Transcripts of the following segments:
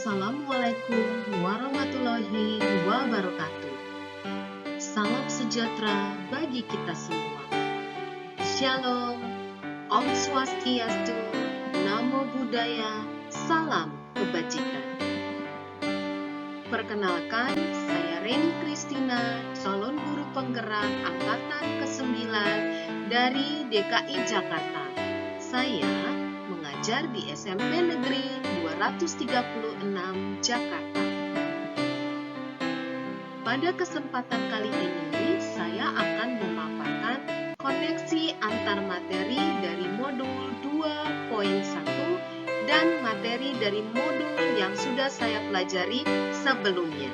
Assalamualaikum warahmatullahi wabarakatuh. Salam sejahtera bagi kita semua. Shalom, Om Swastiastu, Namo Buddhaya, Salam Kebajikan. Perkenalkan, saya Reni Kristina, calon guru penggerak angkatan ke-9 dari DKI Jakarta. Saya mengajar di SMP Negeri 236 Jakarta. Pada kesempatan kali ini, saya akan memaparkan koneksi antar materi dari modul 2.1 dan materi dari modul yang sudah saya pelajari sebelumnya.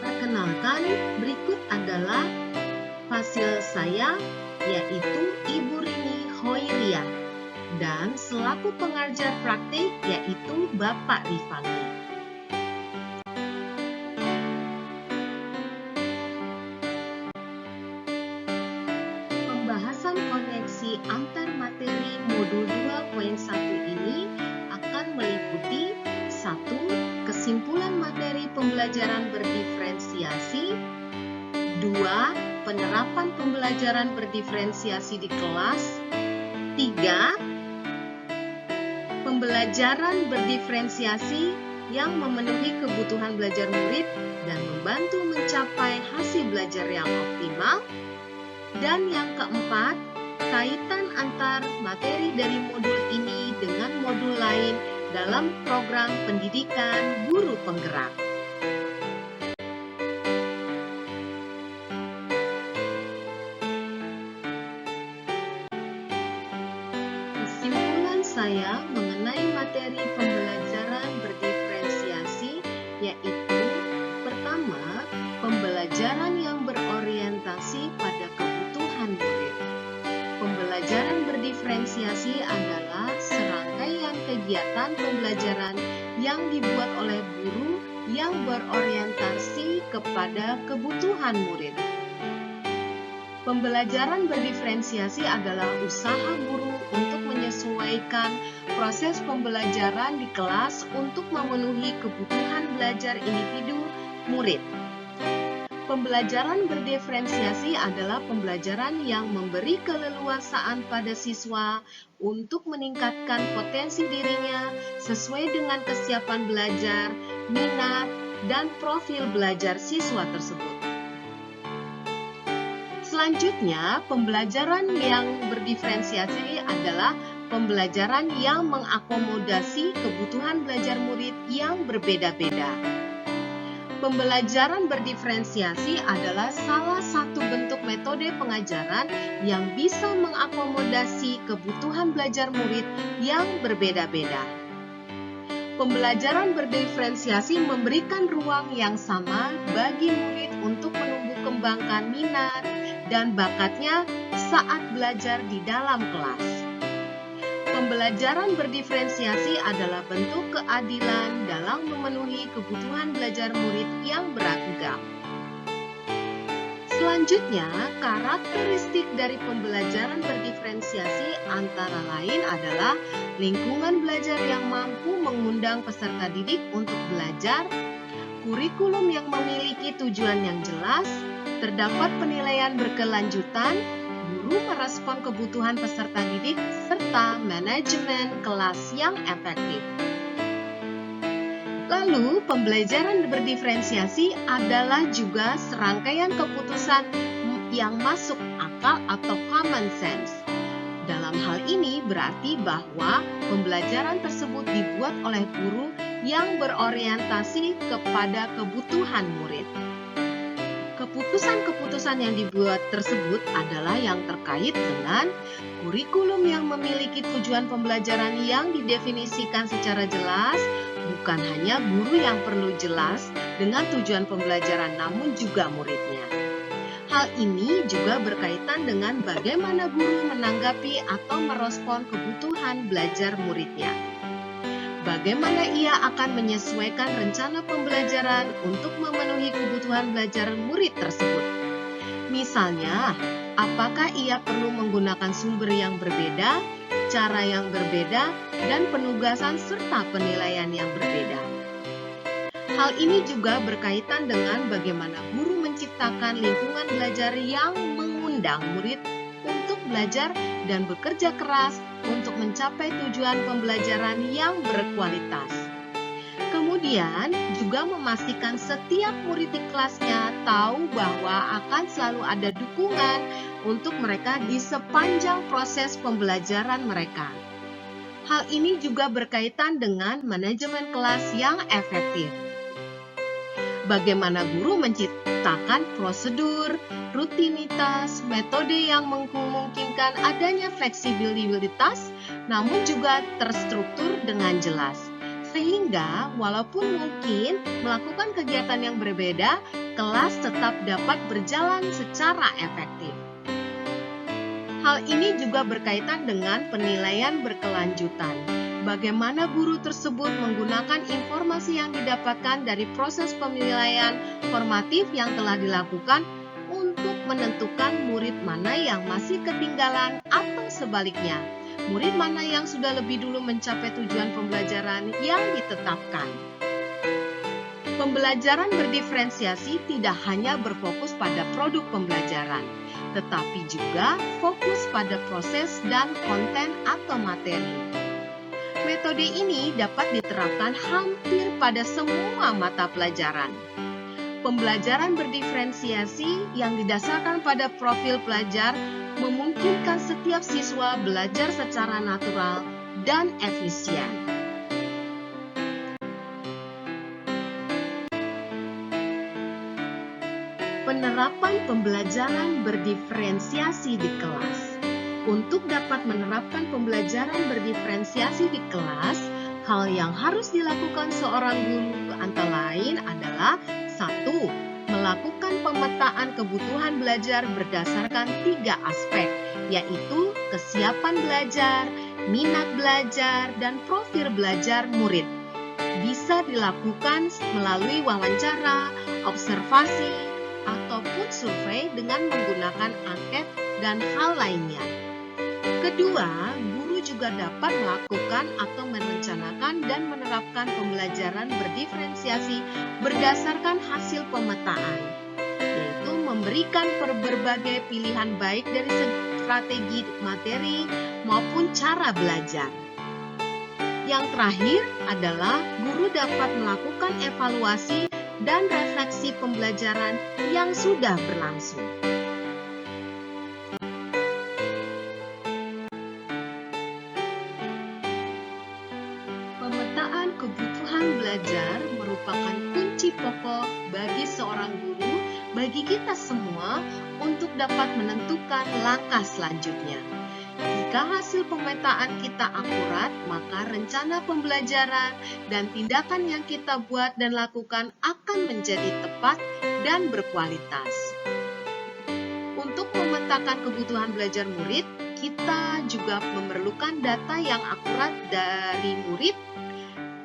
Perkenalkan, berikut adalah hasil saya, yaitu Ibu Rini Hoiria, dan selaku pengajar praktik yaitu Bapak Rifaldi. Pembahasan koneksi antar materi modul 2.1 ini akan meliputi 1. Kesimpulan materi pembelajaran berdiferensiasi, 2. Penerapan pembelajaran berdiferensiasi di kelas, 3. Pembelajaran berdiferensiasi yang memenuhi kebutuhan belajar murid dan membantu mencapai hasil belajar yang optimal, dan yang keempat, kaitan antar materi dari modul ini dengan modul lain dalam program pendidikan guru penggerak. Kesimpulan saya mengenai materi pembelajaran berdiferensiasi yaitu: pertama, pembelajaran yang berorientasi pada kebutuhan murid. Pembelajaran berdiferensiasi adalah serangkaian kegiatan pembelajaran yang dibuat oleh guru yang berorientasi kepada kebutuhan murid. Pembelajaran berdiferensiasi adalah usaha guru untuk menyesuaikan proses pembelajaran di kelas untuk memenuhi kebutuhan belajar individu murid. Pembelajaran berdiferensiasi adalah pembelajaran yang memberi keleluasaan pada siswa untuk meningkatkan potensi dirinya sesuai dengan kesiapan belajar, minat, dan profil belajar siswa tersebut. Selanjutnya, pembelajaran yang berdiferensiasi adalah pembelajaran yang mengakomodasi kebutuhan belajar murid yang berbeda-beda. Pembelajaran berdiferensiasi adalah salah satu bentuk metode pengajaran yang bisa mengakomodasi kebutuhan belajar murid yang berbeda-beda. Pembelajaran berdiferensiasi memberikan ruang yang sama bagi murid untuk menumbuh kembangkan minat dan bakatnya saat belajar di dalam kelas. Pembelajaran berdiferensiasi adalah bentuk keadilan dalam memenuhi kebutuhan belajar murid yang beragam. Selanjutnya, karakteristik dari pembelajaran berdiferensiasi antara lain adalah lingkungan belajar yang mampu mengundang peserta didik untuk belajar, kurikulum yang memiliki tujuan yang jelas, terdapat penilaian berkelanjutan, guru merespon kebutuhan peserta didik, serta manajemen kelas yang efektif. Lalu, pembelajaran berdiferensiasi adalah juga serangkaian keputusan yang masuk akal atau common sense. Dalam hal ini berarti bahwa pembelajaran tersebut dibuat oleh guru yang berorientasi kepada kebutuhan murid. Keputusan-keputusan yang dibuat tersebut adalah yang terkait dengan kurikulum yang memiliki tujuan pembelajaran yang didefinisikan secara jelas, bukan hanya guru yang perlu jelas dengan tujuan pembelajaran, namun juga muridnya. Hal ini juga berkaitan dengan bagaimana guru menanggapi atau merespon kebutuhan belajar muridnya. Bagaimana ia akan menyesuaikan rencana pembelajaran untuk memenuhi kebutuhan belajar murid tersebut. Misalnya, apakah ia perlu menggunakan sumber yang berbeda cara yang berbeda, dan penugasan serta penilaian yang berbeda. Hal ini juga berkaitan dengan bagaimana guru menciptakan lingkungan belajar yang mengundang murid untuk belajar dan bekerja keras untuk mencapai tujuan pembelajaran yang berkualitas. Kemudian juga memastikan setiap murid di kelasnya tahu bahwa akan selalu ada dukungan untuk mereka di sepanjang proses pembelajaran mereka. Hal ini juga berkaitan dengan manajemen kelas yang efektif. Bagaimana guru menciptakan prosedur, rutinitas, metode yang memungkinkan adanya fleksibilitas, namun juga terstruktur dengan jelas. Sehingga walaupun mungkin melakukan kegiatan yang berbeda, kelas tetap dapat berjalan secara efektif. Hal ini juga berkaitan dengan penilaian berkelanjutan. Bagaimana guru tersebut menggunakan informasi yang didapatkan dari proses penilaian formatif yang telah dilakukan untuk menentukan murid mana yang masih ketinggalan atau sebaliknya, murid mana yang sudah lebih dulu mencapai tujuan pembelajaran yang ditetapkan. Pembelajaran berdiferensiasi tidak hanya berfokus pada produk pembelajaran, tetapi juga fokus pada proses dan konten atau materi. Metode ini dapat diterapkan hampir pada semua mata pelajaran. Pembelajaran berdiferensiasi yang didasarkan pada profil pelajar memungkinkan setiap siswa belajar secara natural dan efisien. Penerapan pembelajaran berdiferensiasi di kelas. Untuk dapat menerapkan pembelajaran berdiferensiasi di kelas, hal yang harus dilakukan seorang guru antara lain adalah 1. Melakukan pemetaan kebutuhan belajar berdasarkan 3 aspek, yaitu kesiapan belajar, minat belajar, dan profil belajar murid. Bisa dilakukan melalui wawancara, observasi, ataupun survei dengan menggunakan angket dan hal lainnya. Kedua, guru juga dapat melakukan atau merencanakan dan menerapkan pembelajaran berdiferensiasi berdasarkan hasil pemetaan, yaitu memberikan berbagai pilihan baik dari strategi materi maupun cara belajar. Yang terakhir adalah guru dapat melakukan evaluasi dan refleksi pembelajaran yang sudah berlangsung. Pemetaan kebutuhan belajar merupakan kunci pokok bagi seorang guru, bagi kita semua untuk dapat menentukan langkah selanjutnya. Jika hasil pemetaan kita akurat, maka rencana pembelajaran dan tindakan yang kita buat dan lakukan akan menjadi tepat dan berkualitas. Untuk memetakan kebutuhan belajar murid, kita juga memerlukan data yang akurat dari murid,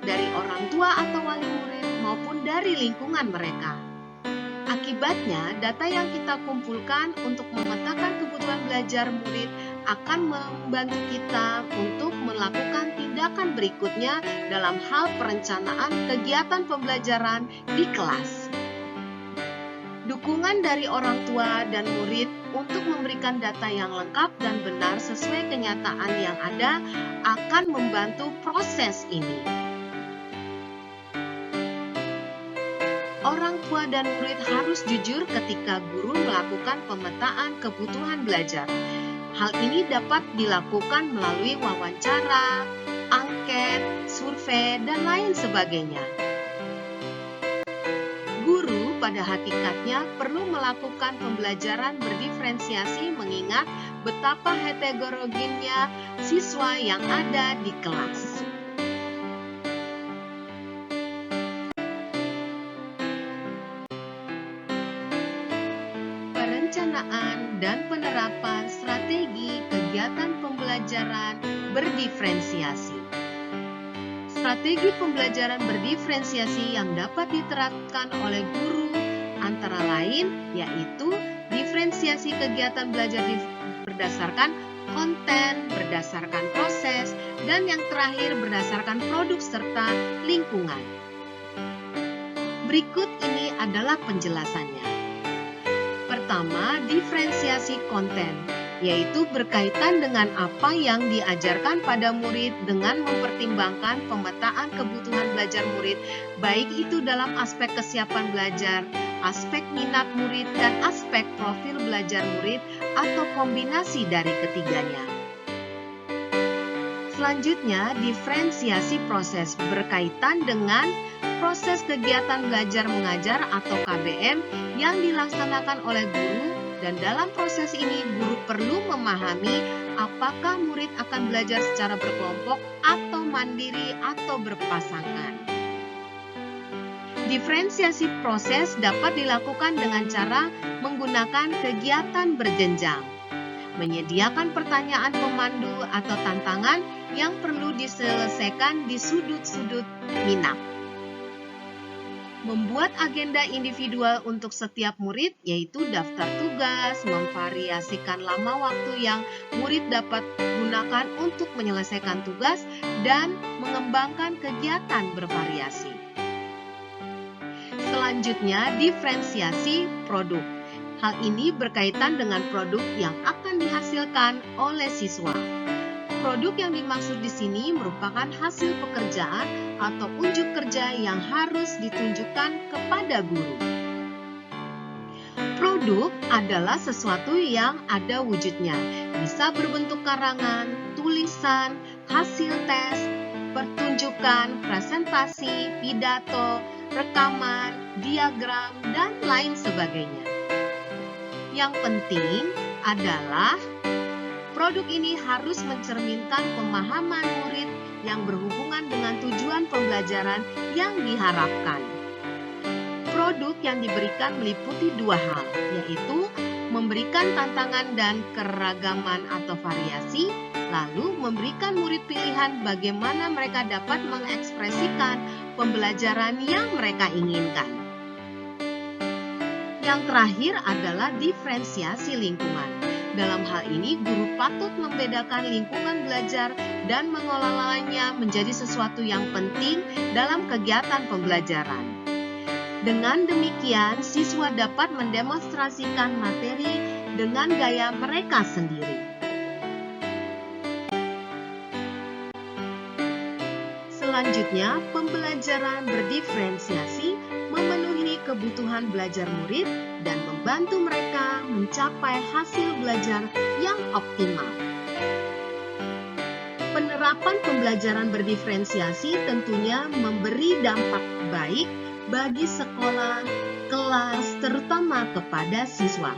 dari orang tua atau wali murid, maupun dari lingkungan mereka. Akibatnya, data yang kita kumpulkan untuk memetakan kebutuhan belajar murid akan membantu kita untuk melakukan tindakan berikutnya dalam hal perencanaan kegiatan pembelajaran di kelas. Dukungan dari orang tua dan murid untuk memberikan data yang lengkap dan benar sesuai kenyataan yang ada akan membantu proses ini. Orang tua dan murid harus jujur ketika guru melakukan pemetaan kebutuhan belajar. Hal ini dapat dilakukan melalui wawancara, angket, survei, dan lain sebagainya. Guru pada hakikatnya perlu melakukan pembelajaran berdiferensiasi mengingat betapa heterogennya siswa yang ada di kelas. Perencanaan dan penerapan strategi kegiatan pembelajaran berdiferensiasi. Strategi pembelajaran berdiferensiasi yang dapat diterapkan oleh guru antara lain yaitu diferensiasi kegiatan belajar berdasarkan konten berdasarkan proses, dan yang terakhir berdasarkan produk serta lingkungan. Berikut ini adalah penjelasannya. Pertama, diferensiasi konten, yaitu berkaitan dengan apa yang diajarkan pada murid dengan mempertimbangkan pemetaan kebutuhan belajar murid, baik itu dalam aspek kesiapan belajar, aspek minat murid, dan aspek profil belajar murid, atau kombinasi dari ketiganya. Selanjutnya, diferensiasi proses berkaitan dengan proses kegiatan belajar mengajar atau KBM yang dilaksanakan oleh guru, dan dalam proses ini guru perlu memahami apakah murid akan belajar secara berkelompok atau mandiri atau berpasangan. Diferensiasi proses dapat dilakukan dengan cara menggunakan kegiatan berjenjang, menyediakan pertanyaan pemandu atau tantangan yang perlu diselesaikan di sudut-sudut minat. Membuat agenda individual untuk setiap murid, yaitu daftar tugas, memvariasikan lama waktu yang murid dapat gunakan untuk menyelesaikan tugas, dan mengembangkan kegiatan bervariasi. Selanjutnya, diferensiasi produk. Hal ini berkaitan dengan produk yang akan dihasilkan oleh siswa. Produk yang dimaksud di sini merupakan hasil pekerjaan atau unjuk kerja yang harus ditunjukkan kepada guru. Produk adalah sesuatu yang ada wujudnya, bisa berbentuk karangan, tulisan, hasil tes, pertunjukan, presentasi, pidato, rekaman, diagram, dan lain sebagainya. Yang penting adalah produk ini harus mencerminkan pemahaman murid yang berhubungan dengan tujuan pembelajaran yang diharapkan. Produk yang diberikan meliputi dua hal, yaitu memberikan tantangan dan keragaman atau variasi, lalu memberikan murid pilihan bagaimana mereka dapat mengekspresikan pembelajaran yang mereka inginkan. Yang terakhir adalah diferensiasi lingkungan. Dalam hal ini, guru patut membedakan lingkungan belajar dan mengelolanya menjadi sesuatu yang penting dalam kegiatan pembelajaran. Dengan demikian, siswa dapat mendemonstrasikan materi dengan gaya mereka sendiri. Selanjutnya, pembelajaran berdiferensiasi memenuhi kebutuhan belajar murid dan membantu mereka mencapai hasil belajar yang optimal. Penerapan pembelajaran berdiferensiasi tentunya memberi dampak baik bagi sekolah, kelas, terutama kepada siswa.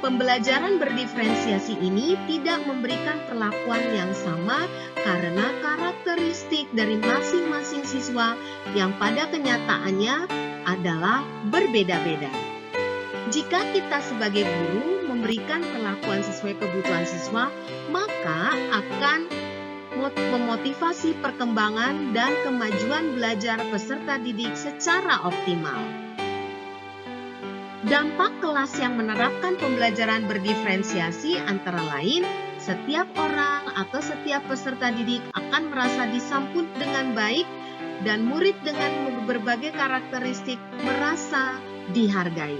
Pembelajaran berdiferensiasi ini tidak memberikan perlakuan yang sama karena karakteristik dari masing-masing siswa yang pada kenyataannya adalah berbeda-beda. Jika kita sebagai guru memberikan perlakuan sesuai kebutuhan siswa, maka akan memotivasi perkembangan dan kemajuan belajar peserta didik secara optimal. Dampak kelas yang menerapkan pembelajaran berdiferensiasi antara lain, setiap orang atau setiap peserta didik akan merasa disambut dengan baik dan murid dengan berbagai karakteristik merasa dihargai.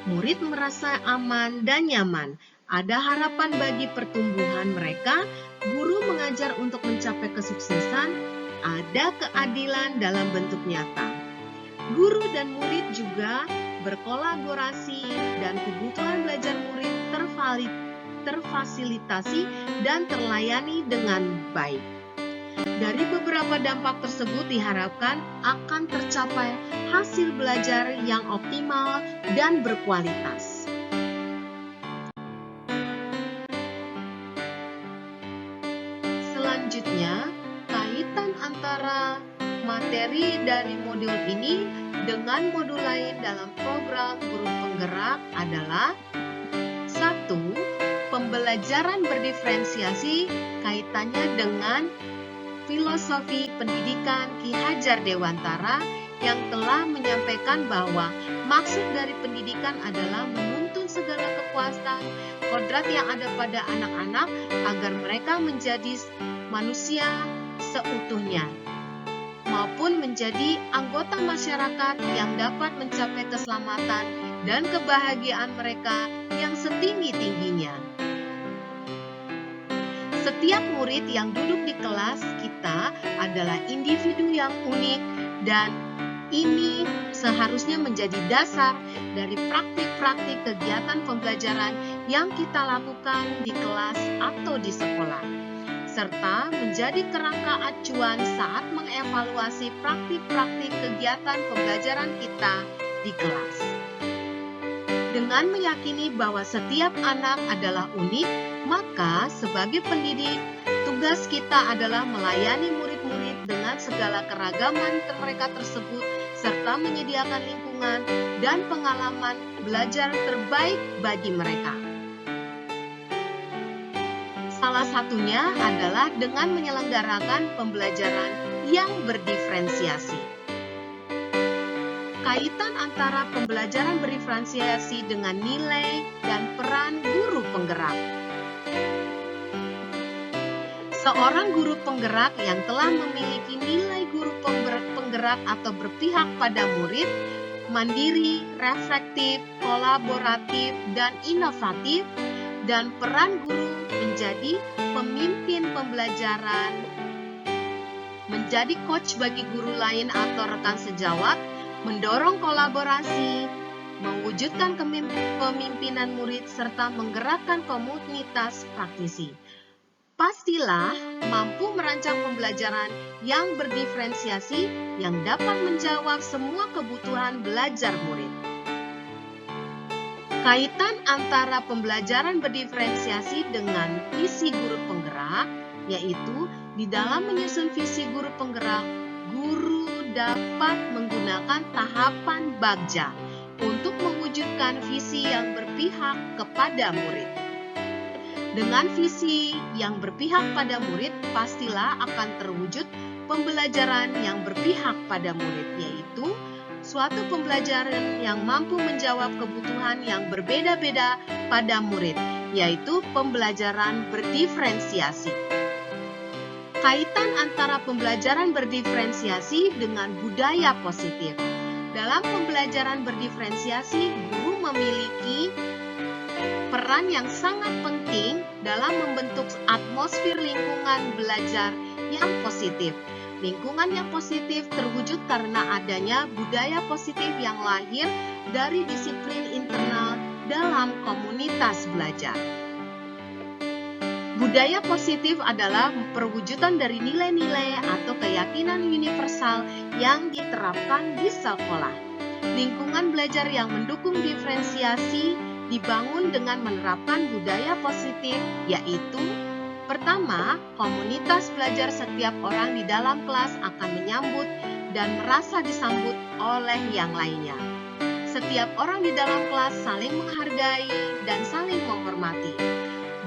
Murid merasa aman dan nyaman, ada harapan bagi pertumbuhan mereka, guru mengajar untuk mencapai kesuksesan, ada keadilan dalam bentuk nyata. Guru dan murid juga berkolaborasi dan kebutuhan belajar murid terfasilitasi dan terlayani dengan baik. Dari beberapa dampak tersebut diharapkan akan tercapai hasil belajar yang optimal dan berkualitas. Selanjutnya, kaitan antara materi dari modul ini dengan modul lain dalam program guru penggerak adalah 1. Pembelajaran berdiferensiasi kaitannya dengan filosofi pendidikan Ki Hajar Dewantara yang telah menyampaikan bahwa maksud dari pendidikan adalah menuntun segala kekuatan kekuasaan kodrat yang ada pada anak-anak agar mereka menjadi manusia seutuhnya, maupun menjadi anggota masyarakat yang dapat mencapai keselamatan dan kebahagiaan mereka yang setinggi-tingginya. Setiap murid yang duduk di kelas kita adalah individu yang unik, dan ini seharusnya menjadi dasar dari praktik-praktik kegiatan pembelajaran yang kita lakukan di kelas atau di sekolah, serta menjadi kerangka acuan saat mengevaluasi praktik-praktik kegiatan pembelajaran kita di kelas. Dengan meyakini bahwa setiap anak adalah unik, maka sebagai pendidik, tugas kita adalah melayani murid-murid dengan segala keragaman mereka tersebut, serta menyediakan lingkungan dan pengalaman belajar terbaik bagi mereka. Salah satunya adalah dengan menyelenggarakan pembelajaran yang berdiferensiasi. Kaitan antara pembelajaran berdiferensiasi dengan nilai dan peran guru penggerak. Seorang guru penggerak yang telah memiliki nilai guru penggerak atau berpihak pada murid, mandiri, reflektif, kolaboratif, dan inovatif, dan peran guru menjadi pemimpin pembelajaran, menjadi coach bagi guru lain atau rekan sejawat, mendorong kolaborasi, mewujudkan kepemimpinan murid, serta menggerakkan komunitas praktisi. Pastilah mampu merancang pembelajaran yang berdiferensiasi yang dapat menjawab semua kebutuhan belajar murid. Kaitan antara pembelajaran berdiferensiasi dengan visi guru penggerak, yaitu di dalam menyusun visi guru penggerak, guru dapat menggunakan tahapan bagja untuk mewujudkan visi yang berpihak kepada murid. Dengan visi yang berpihak pada murid, pastilah akan terwujud pembelajaran yang berpihak pada murid, yaitu suatu pembelajaran yang mampu menjawab kebutuhan yang berbeda-beda pada murid, yaitu pembelajaran berdiferensiasi. Kaitan antara pembelajaran berdiferensiasi dengan budaya positif. Dalam pembelajaran berdiferensiasi, guru memiliki peran yang sangat penting dalam membentuk atmosfer lingkungan belajar yang positif. Lingkungan yang positif terwujud karena adanya budaya positif yang lahir dari disiplin internal dalam komunitas belajar. Budaya positif adalah perwujudan dari nilai-nilai atau keyakinan universal yang diterapkan di sekolah. Lingkungan belajar yang mendukung diferensiasi dibangun dengan menerapkan budaya positif, yaitu pertama, komunitas belajar setiap orang di dalam kelas akan menyambut dan merasa disambut oleh yang lainnya. Setiap orang di dalam kelas saling menghargai dan saling menghormati.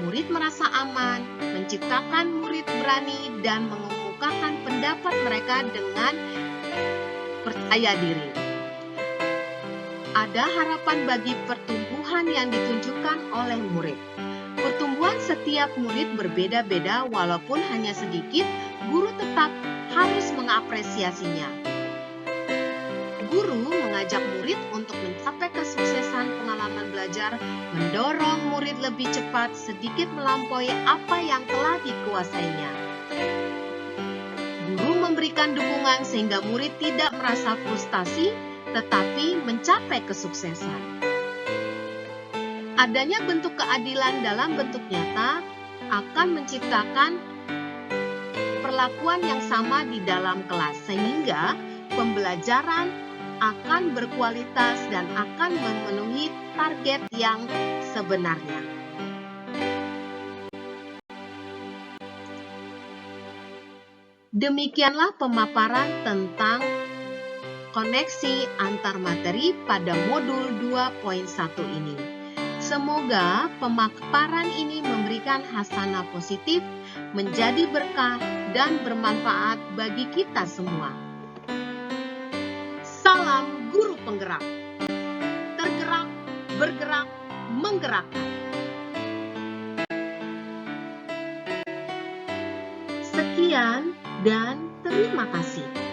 Murid merasa aman, menciptakan murid berani dan mengemukakan pendapat mereka dengan percaya diri. Ada harapan bagi pertumbuhan yang ditunjukkan oleh murid. Pertumbuhan setiap murid berbeda-beda, walaupun hanya sedikit, guru tetap harus mengapresiasinya. Guru mengajak murid untuk mencapai kesuksesan pengalaman belajar, mendorong murid lebih cepat sedikit melampaui apa yang telah dikuasainya. Guru memberikan dukungan sehingga murid tidak merasa frustasi, tetapi mencapai kesuksesan. Adanya bentuk keadilan dalam bentuk nyata akan menciptakan perlakuan yang sama di dalam kelas, sehingga pembelajaran akan berkualitas dan akan memenuhi target yang sebenarnya. Demikianlah pemaparan tentang koneksi antar materi pada modul 2.1 ini. Semoga pemaparan ini memberikan hasanah positif, menjadi berkah dan bermanfaat bagi kita semua. Salam guru penggerak. Tergerak, bergerak, menggerakkan. Sekian dan terima kasih.